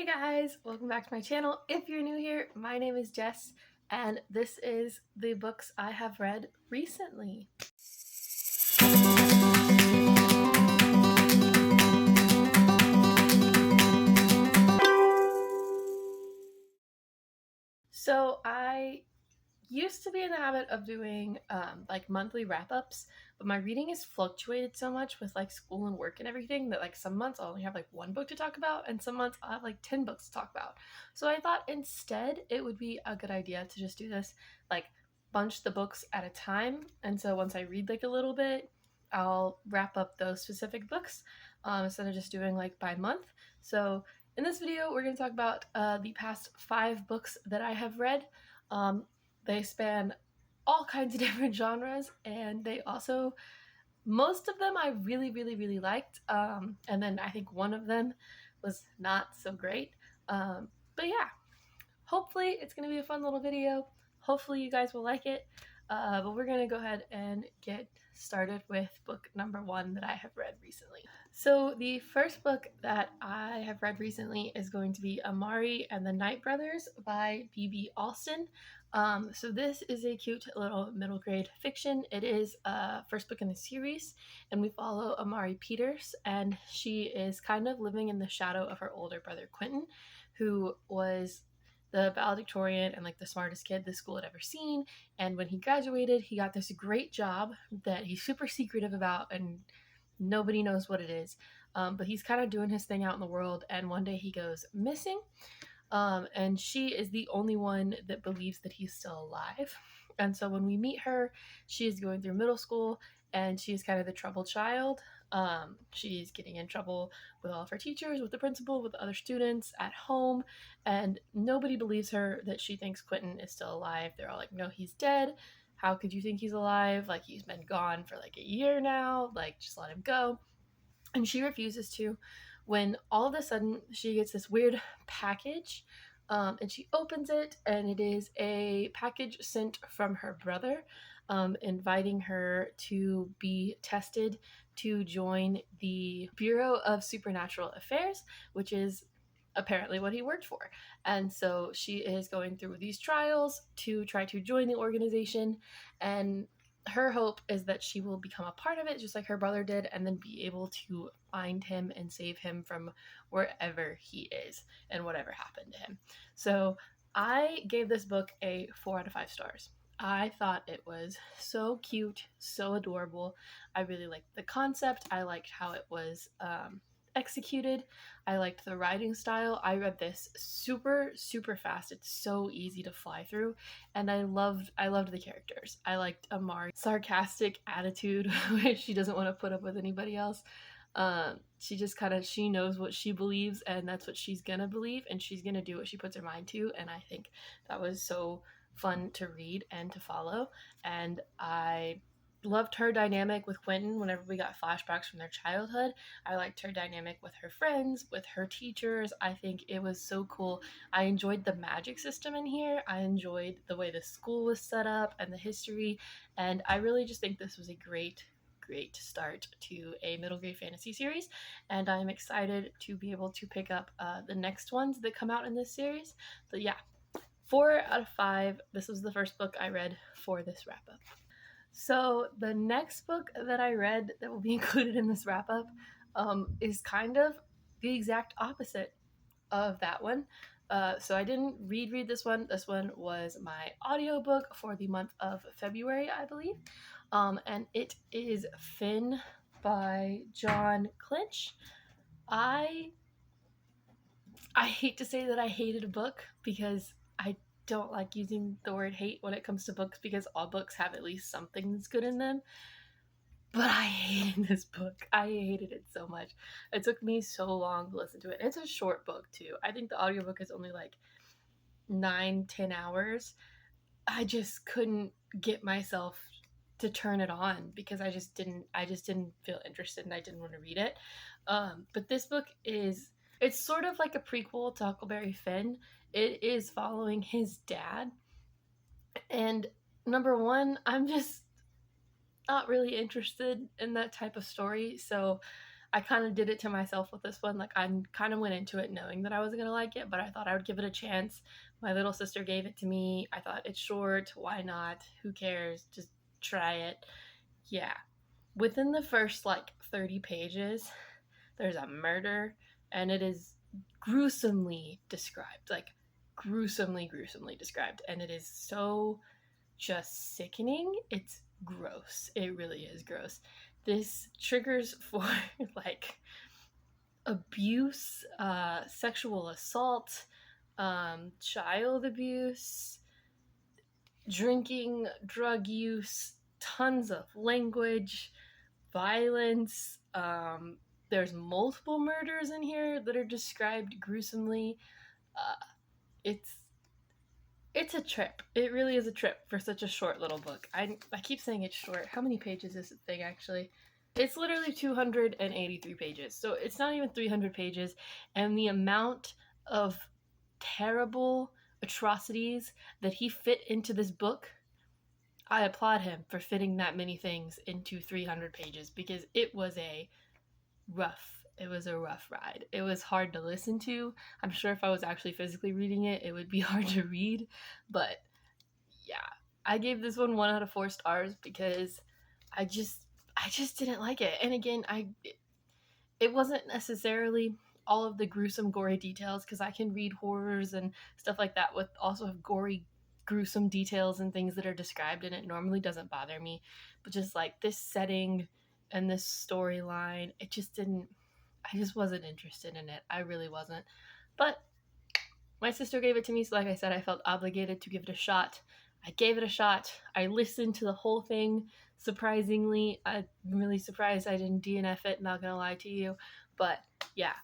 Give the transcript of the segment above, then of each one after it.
Hey guys, welcome back to my channel. If you're new here, my name is Jess, and this is the books I have read recently. So I used to be in the habit of doing like monthly wrap-ups, but my reading has fluctuated so much with like school and work and everything that like some months I'll only have like one book to talk about and some months I'll have like 10 books to talk about. So I thought instead it would be a good idea to just do this, like bunch the books at a time, and so once I read like a little bit I'll wrap up those specific books instead of just doing like by month. So in this video we're going to talk about the past 5 books that I have read. They span all kinds of different genres, and they also, most of them I really liked. And then I think one of them was not so great. But yeah, hopefully it's going to be a fun little video. Hopefully you guys will like it. But we're going to go ahead and get started with book number 1 that I have read recently. So the first book that I have read recently is going to be Amari and the Night Brothers by B.B. Alston. So this is a cute little middle grade fiction. It is first book in the series, and we follow Amari Peters, and she is kind of living in the shadow of her older brother Quentin, who was the valedictorian and like the smartest kid the school had ever seen. And when he graduated, he got this great job that he's super secretive about, and nobody knows what it is. But he's kind of doing his thing out in the world, and one day he goes missing. And she is the only one that believes that he's still alive. And so when we meet her, she is going through middle school, and she's kind of the troubled child. She's getting in trouble with all of her teachers, with the principal, with other students at home, and nobody believes her that she thinks Quentin is still alive. They're all like, no, he's dead. How could you think he's alive? Like, he's been gone for like a year now. Like, just let him go. And she refuses to, when all of a sudden she gets this weird package, and she opens it, and it is a package sent from her brother, inviting her to be tested to join the Bureau of Supernatural Affairs, which is apparently what he worked for. And so she is going through these trials to try to join the organization, and her hope is that she will become a part of it just like her brother did, and then be able to find him and save him from wherever he is and whatever happened to him. So I gave this book a 4 out of 5 stars. I thought it was so cute, so adorable. I really liked the concept. I liked how it was executed. I liked the writing style. I read this super fast. It's so easy to fly through, and I loved the characters. I liked Amari's sarcastic attitude where she doesn't want to put up with anybody else. She just she knows what she believes, and that's what she's gonna believe, and she's gonna do what she puts her mind to. And I think that was so fun to read and to follow. And I loved her dynamic with Quentin whenever we got flashbacks from their childhood. I liked her dynamic with her friends, with her teachers. I think it was so cool. I enjoyed the magic system in here. I enjoyed the way the school was set up and the history, and I really just think this was a great start to a middle grade fantasy series, and I'm excited to be able to pick up the next ones that come out in this series. But yeah, 4 out of 5. This was the first book I read for this wrap up. So the next book that I read that will be included in this wrap up is kind of the exact opposite of that one. So I didn't read this one. This one was my audiobook for the month of February, I believe. And it is Finn by John Clinch. I hate to say that I hated a book, because I don't like using the word hate when it comes to books, because all books have at least something that's good in them. But I hated this book. I hated it so much. It took me so long to listen to it. It's a short book too. I think the audiobook is only like 9-10 hours. I just couldn't get myself to turn it on because I just didn't feel interested, and I didn't want to read it. But this book it's sort of like a prequel to Huckleberry Finn. It is following his dad. And number one, I'm just not really interested in that type of story. So I kind of did it to myself with this one. Like, I kind of went into it knowing that I was gonna like it, but I thought I would give it a chance. My little sister gave it to me. I thought, it's short, why not? Who cares? Just try it. Yeah. Within the first like 30 pages, there's a murder, and it is gruesomely described. Like, gruesomely described. And it is so just sickening. It's gross. It really is gross. This triggers for like abuse, sexual assault, child abuse, drinking, drug use, tons of language, violence. There's multiple murders in here that are described gruesomely. Uh, it's it's a trip. It really is a trip for such a short little book. I keep saying it's short. How many pages is the thing actually? It's literally 283 pages. So it's not even 300 pages. And the amount of terrible atrocities that he fit into this book, I applaud him for fitting that many things into 300 pages, because it was a rough ride. It was hard to listen to. I'm sure if I was actually physically reading it, it would be hard to read. But yeah, I gave this one 1 out of 4 stars because I just didn't like it. And again, it wasn't necessarily all of the gruesome, gory details, because I can read horrors and stuff like that with also have gory, gruesome details and things that are described, and it normally doesn't bother me. But just like this setting and this storyline, it just didn't. I just wasn't interested in it. I really wasn't. But my sister gave it to me, so like I said, I felt obligated to give it a shot. I gave it a shot. I listened to the whole thing. Surprisingly, I'm really surprised I didn't DNF it, not gonna lie to you. But yeah,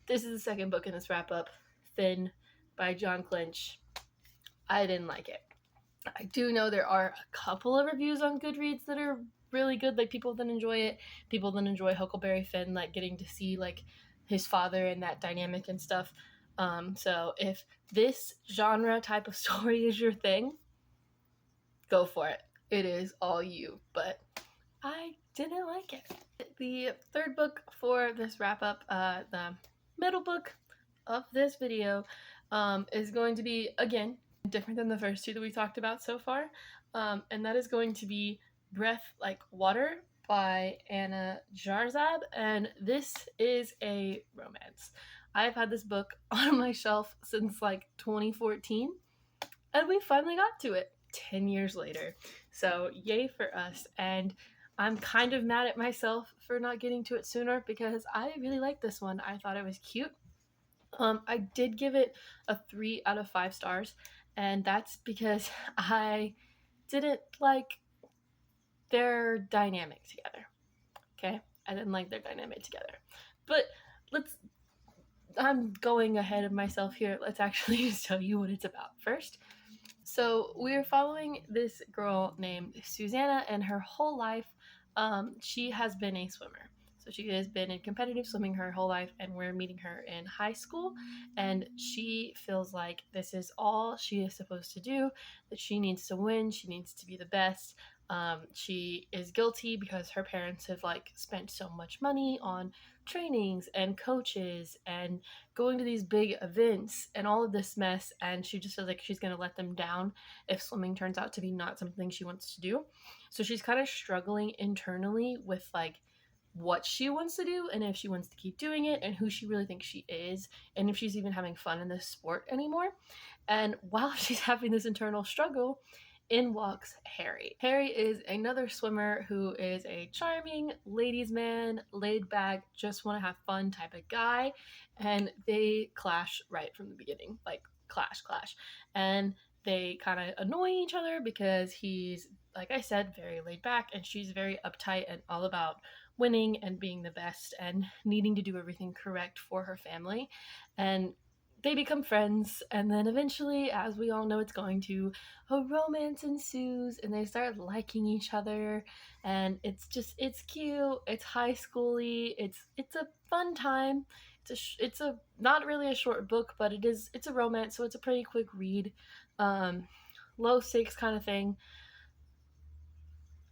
this is the second book in this wrap up, Thin by John Clinch. I didn't like it. I do know there are a couple of reviews on Goodreads that are really good, like people that enjoy it, people that enjoy Huckleberry Finn, like getting to see like his father and that dynamic and stuff. So if this genre type of story is your thing, go for it. It is all you. But I didn't like it. The third book for this wrap up, the middle book of this video, is going to be, again, different than the first two that we talked about so far. And that is going to be Breath Like Water by Anna Jarzab. And this is a romance. I've had this book on my shelf since like 2014, and we finally got to it 10 years later. So yay for us. And I'm kind of mad at myself for not getting to it sooner, because I really liked this one. I thought it was cute. I did give it a 3 out of 5 stars, and that's because I didn't like their dynamic together. Okay? I didn't like their dynamic together. But I'm going ahead of myself here. Let's actually just tell you what it's about first. So we're following this girl named Susanna, and her whole life, she has been a swimmer. So she has been in competitive swimming her whole life, and we're meeting her in high school, and she feels like this is all she is supposed to do, that she needs to win, she needs to be the best. She is guilty because her parents have like spent so much money on trainings and coaches and going to these big events and all of this mess, and she just feels like she's going to let them down if swimming turns out to be not something she wants to do. So she's kind of struggling internally with like what she wants to do, and if she wants to keep doing it, and who she really thinks she is, and if she's even having fun in this sport anymore. And while she's having this internal struggle, in walks Harry. Harry is another swimmer who is a charming ladies' man, laid back, just want to have fun type of guy, and they clash right from the beginning. Like, clash. And they kind of annoy each other because he's, like I said, very laid back, and she's very uptight and all about winning and being the best and needing to do everything correct for her family. And they become friends, and then eventually, as we all know it's going to, a romance ensues, and they start liking each other, and it's cute, it's high schooly, it's a fun time. It's a not really a short book, but it's a romance, so it's a pretty quick read. Low stakes kind of thing.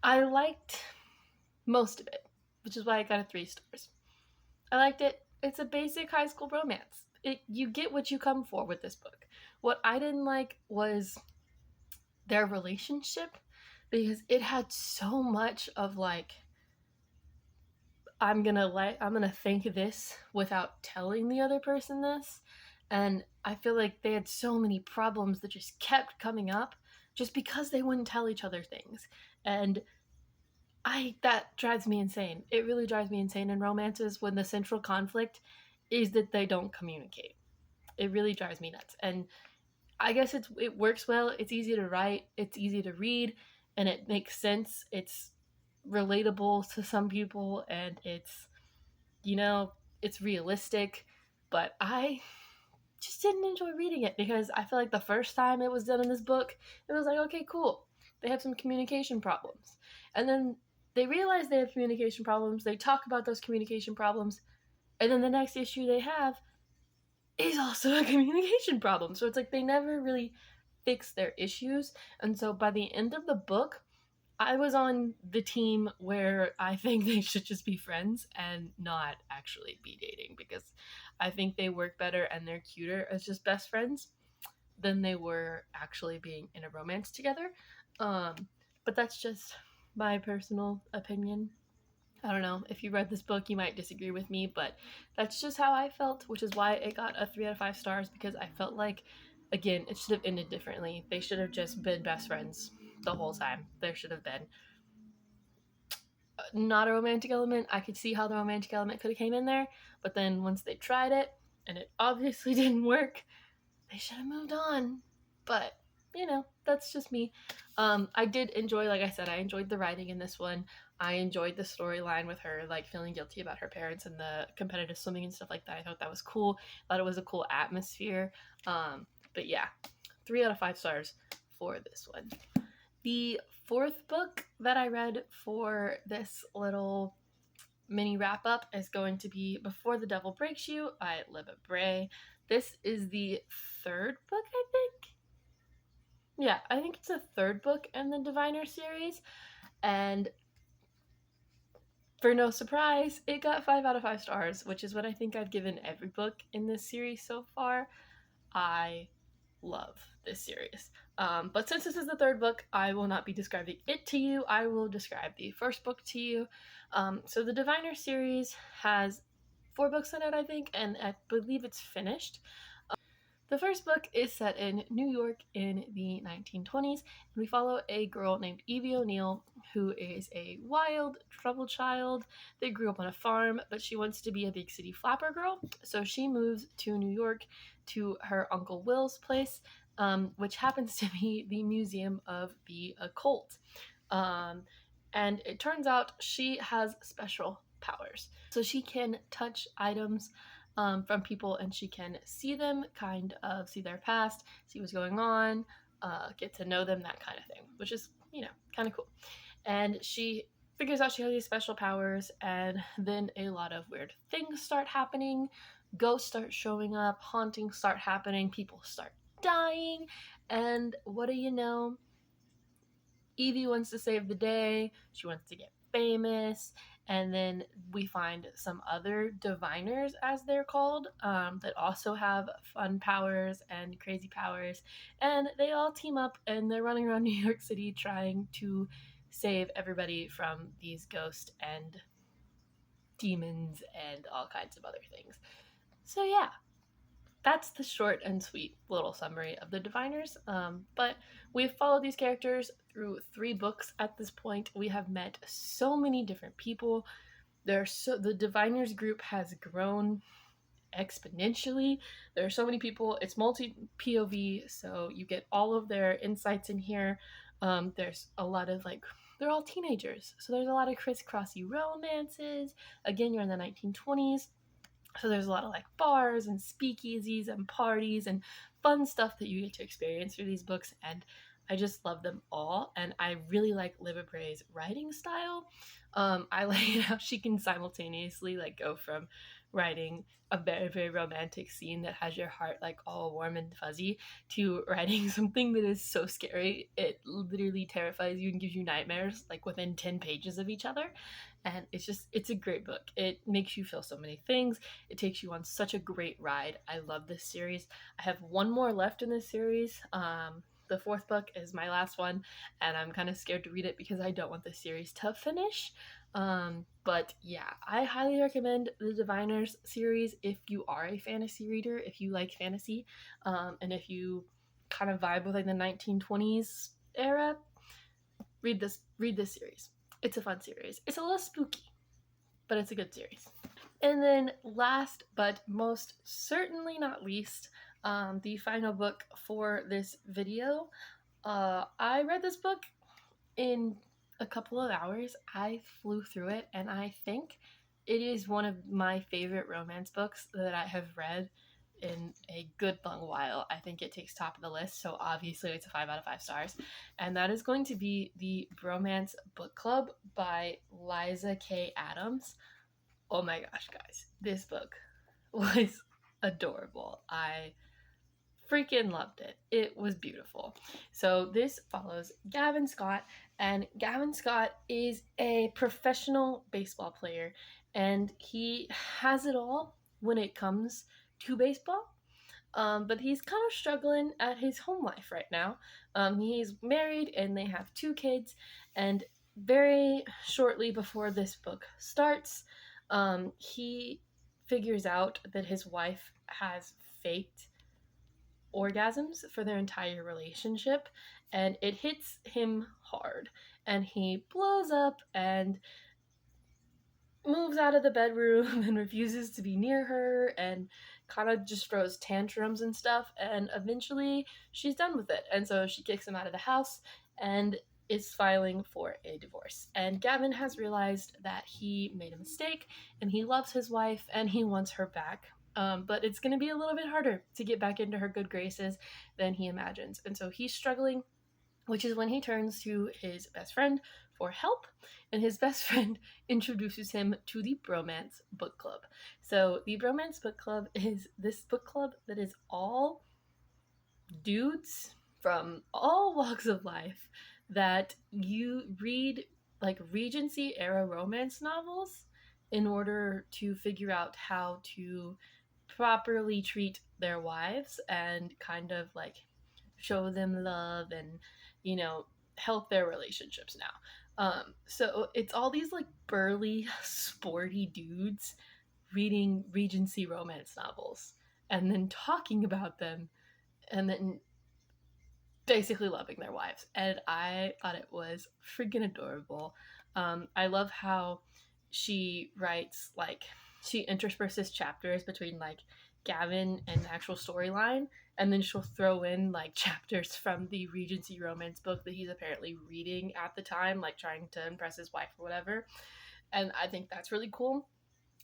I liked most of it, which is why I got a 3 stars. I liked it. It's a basic high school romance. You get what you come for with this book. What I didn't like was their relationship, because it had so much of like, I'm gonna think this without telling the other person this. And I feel like they had so many problems that just kept coming up just because they wouldn't tell each other things. And I that drives me insane. It really drives me insane in romances when the central conflict is that they don't communicate. It really drives me nuts. And I guess it works well. It's easy to write, it's easy to read, and it makes sense. It's relatable to some people, and you know, it's realistic. But I just didn't enjoy reading it because I feel like the first time it was done in this book, it was like, okay, cool. They have some communication problems. And then they realize they have communication problems. They talk about those communication problems. And then the next issue they have is also a communication problem. So it's like they never really fix their issues. And so by the end of the book, I was on the team where I think they should just be friends and not actually be dating, because I think they work better and they're cuter as just best friends than they were actually being in a romance together. Um, but that's just my personal opinion. I don't know. If you read this book, you might disagree with me, but that's just how I felt, which is why it got a 3 out of 5 stars, because I felt like, again, it should have ended differently. They should have just been best friends the whole time. There should have been not a romantic element. I could see how the romantic element could have came in there, but then once they tried it and it obviously didn't work, they should have moved on. But that's just me. I did enjoy, like I said, I enjoyed the writing in this one. I enjoyed the storyline with her like feeling guilty about her parents and the competitive swimming and stuff like that. I thought that was cool. I thought it was a cool atmosphere. But yeah, 3 out of 5 stars for this one. The fourth book that I read for this little mini wrap up is going to be Before the Devil Breaks You by Libba Bray. This is the third book, I think. Yeah, I think it's the third book in the Diviner series. And for no surprise, it got 5 out of 5 stars, which is what I think I've given every book in this series so far. I love this series. But since this is the third book, I will not be describing it to you. I will describe the first book to you. So the Diviner series has 4 books in it, I think, and I believe it's finished. The first book is set in New York in the 1920s, and we follow a girl named Evie O'Neill, who is a wild, troubled child. They grew up on a farm, but she wants to be a big city flapper girl, so she moves to New York to her Uncle Will's place, which happens to be the Museum of the Occult. And it turns out she has special powers. So she can touch items from people, and she can see them, kind of see their past, see what's going on, get to know them, that kind of thing, which is, kind of cool. And she figures out she has these special powers, and then a lot of weird things start happening. Ghosts start showing up, hauntings start happening, people start dying, and what do you know? Evie wants to save the day. She wants to get famous. And then we find some other diviners, as they're called, that also have fun powers and crazy powers. And they all team up and they're running around New York City trying to save everybody from these ghosts and demons and all kinds of other things. So, yeah, that's the short and sweet little summary of the Diviners. But we've followed these characters through 3 books at this point. We have met so many different people. The Diviners group has grown exponentially. There are so many people. It's multi POV, so you get all of their insights in here. There's a lot of they're all teenagers, so there's a lot of crisscrossy romances. Again, you're in the 1920s. So there's a lot of bars and speakeasies and parties and fun stuff that you get to experience through these books, and I just love them all. And I really like Libba Bray's writing style. I like how she can simultaneously go from writing a very, very romantic scene that has your heart like all warm and fuzzy, to writing something that is so scary it literally terrifies you and gives you nightmares like within 10 pages of each other. And it's a great book. It makes you feel so many things. It takes you on such a great ride. I love this series. I have one more left in this series. The fourth book is my last one, and I'm kind of scared to read it because I don't want the series to finish. But yeah, I highly recommend the Diviners series if you are a fantasy reader, if you like fantasy, and if you kind of vibe with like the 1920s era. Read this series. It's a fun series. It's a little spooky, but it's a good series. And then last but most certainly not least, the final book for this video. I read this book in a couple of hours. I flew through it, and I think it is one of my favorite romance books that I have read in a good long while. I think it takes top of the list, so obviously it's a 5 out of 5 stars. And that is going to be the Bromance Book Club by Liza K. Adams. Oh my gosh, guys, this book was adorable. I freaking loved it. It was beautiful. So this follows Gavin Scott, and Gavin Scott is a professional baseball player, and he has it all when it comes to baseball. But he's kind of struggling at his home life right now. He's married and they have 2 kids, and very shortly before this book starts, he figures out that his wife has faked orgasms for their entire relationship, and it hits him hard, and he blows up and moves out of the bedroom and refuses to be near her and kind of just throws tantrums and stuff, and eventually she's done with it, and so she kicks him out of the house and is filing for a divorce. And Gavin has realized that he made a mistake and he loves his wife and he wants her back, but it's going to be a little bit harder to get back into her good graces than he imagines, and so he's struggling, which is when he turns to his best friend for help, and his best friend introduces him to the Bromance Book Club. So the Bromance Book Club is this book club that is all dudes from all walks of life that you read like Regency era romance novels in order to figure out how to properly treat their wives and kind of like show them love and, you know, help their relationships now. So it's all these like burly, sporty dudes reading Regency romance novels and then talking about them and then basically loving their wives. And I thought it was freaking adorable. I love how she writes, like, she intersperses chapters between like Gavin and the actual storyline, and then she'll throw in like chapters from the Regency romance book that he's apparently reading at the time, like trying to impress his wife or whatever. And I think that's really cool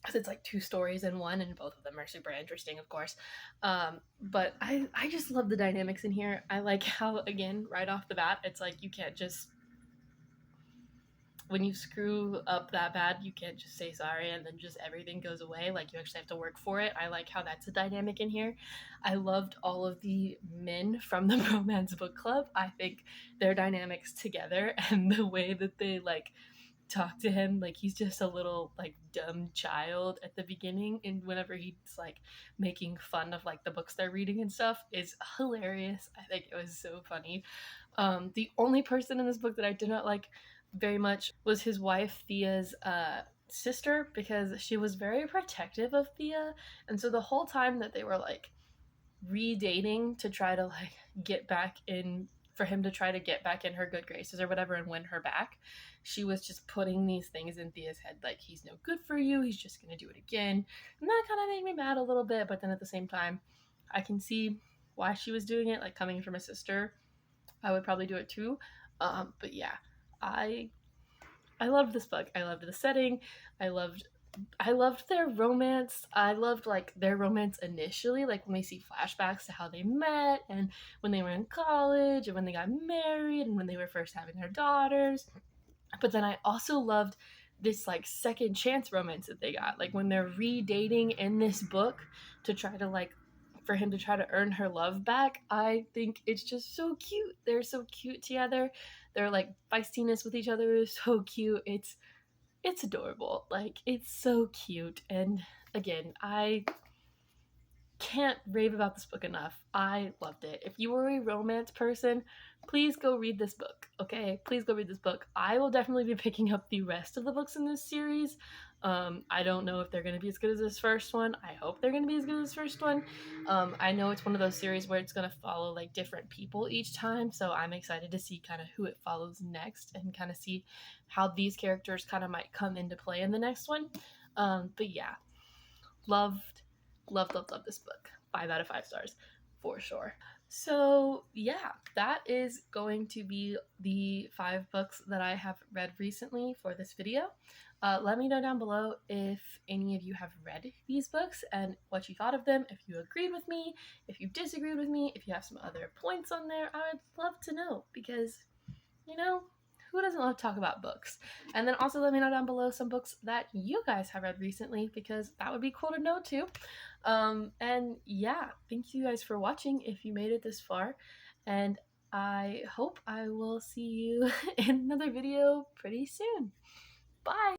because it's like 2 stories in one, and both of them are super interesting, of course. But I just love the dynamics in here. I like how, again, right off the bat, it's like you can't just, when you screw up that bad, you can't just say sorry and then just everything goes away. Like, you actually have to work for it. I like how that's a dynamic in here. I loved all of the men from the Bromance Book Club. I think their dynamics together and the way that they like talk to him like he's just a little like dumb child at the beginning, and whenever he's like making fun of like the books they're reading and stuff, is hilarious. I think it was so funny. The only person in this book that I did not like very much was his wife Thea's sister, because she was very protective of Thea, and so the whole time that they were like redating to try to like get back in, for him to try to get back in her good graces or whatever and win her back, she was just putting these things in Thea's head like, he's no good for you, he's just gonna do it again. And that kind of made me mad a little bit, but then at the same time I can see why she was doing it. Like, coming from a sister, I would probably do it too. But yeah, I loved this book. I loved the setting. I loved their romance. I loved like their romance initially, like when we see flashbacks to how they met and when they were in college and when they got married and when they were first having their daughters. But then I also loved this like second chance romance that they got, like when they're redating in this book to try to like for him to try to earn her love back. I think it's just so cute. They're so cute together. Their like feistiness with each other is so cute. It's adorable. Like it's so cute. And again, I can't rave about this book enough. I loved it. If you were a romance person, please go read this book, okay? Please go read this book. I will definitely be picking up the rest of the books in this series. I don't know if they're going to be as good as this first one. I hope they're going to be as good as this first one. I know it's one of those series where it's going to follow like different people each time, so I'm excited to see kind of who it follows next and kind of see how these characters kind of might come into play in the next one. But yeah, loved this book. 5 out of 5 stars for sure. So yeah, that is going to be the 5 books that I have read recently for this video. Let me know down below if any of you have read these books and what you thought of them, if you agreed with me, if you disagreed with me, if you have some other points on there. I would love to know because, you know, who doesn't love to talk about books? And then also let me know down below some books that you guys have read recently because that would be cool to know too. And yeah, thank you guys for watching if you made it this far. And I hope I will see you in another video pretty soon. Bye!